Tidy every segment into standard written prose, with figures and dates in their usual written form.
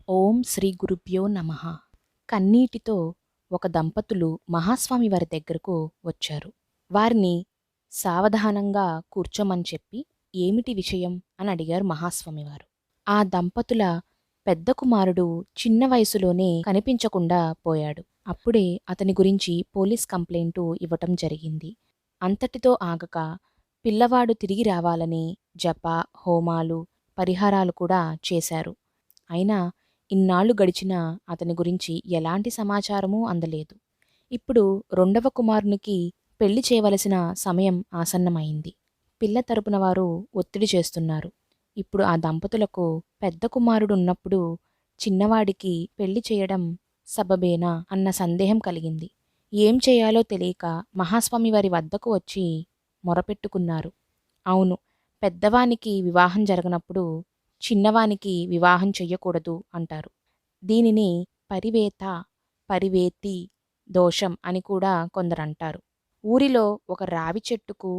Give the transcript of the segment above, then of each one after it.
ఓం శ్రీ గురుభ్యో నమః. కన్నీటితో ఒక దంపతులు మహాస్వామి వారి దగ్గరకు వచ్చారు. వారిని సావధానంగా కూర్చోమని చెప్పి, ఏమిటి విషయం అని అడిగారు మహాస్వామివారు. ఆ దంపతుల పెద్ద కుమారుడు చిన్న వయసులోనే కనిపించకుండా పోయాడు. అప్పుడే అతని గురించి పోలీస్ కంప్లెయింటు ఇవ్వటం జరిగింది. అంతటితో ఆగక పిల్లవాడు తిరిగి రావాలని జప, హోమాలు, పరిహారాలు కూడా చేశారు. అయినా ఇన్నాళ్లు గడిచినా అతని గురించి ఎలాంటి సమాచారమూ అందలేదు. ఇప్పుడు రెండవ కుమారునికి పెళ్లి చేయవలసిన సమయం ఆసన్నమైంది. పిల్ల తరపున వారు ఒత్తిడి చేస్తున్నారు. ఇప్పుడు ఆ దంపతులకు పెద్ద కుమారుడున్నప్పుడు చిన్నవాడికి పెళ్లి చేయడం సబబేనా అన్న సందేహం కలిగింది. ఏం చేయాలో తెలియక మహాస్వామి వారి వద్దకు వచ్చి మొరపెట్టుకున్నారు. అవును, పెద్దవానికి వివాహం జరగనప్పుడు చిన్నవానికి వివాహం చెయ్యకూడదు అంటారు. దీనిని పరివేత, పరివేతి దోషం అని కూడా కొందరంటారు. ఊరిలో ఒక రావి చెట్టుకు,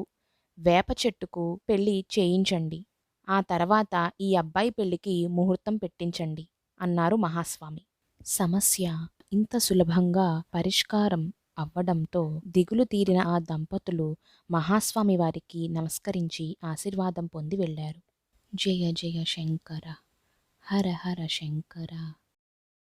వేప చెట్టుకు పెళ్లి చేయించండి. ఆ తర్వాత ఈ అబ్బాయి పెళ్లికి ముహూర్తం పెట్టించండి అన్నారు మహాస్వామి. సమస్య ఇంత సులభంగా పరిష్కారం అవ్వడంతో దిగులు తీరిన ఆ దంపతులు మహాస్వామి వారికి నమస్కరించి ఆశీర్వాదం పొంది వెళ్ళారు. జయ జయ శంకర, హర హర శంకర.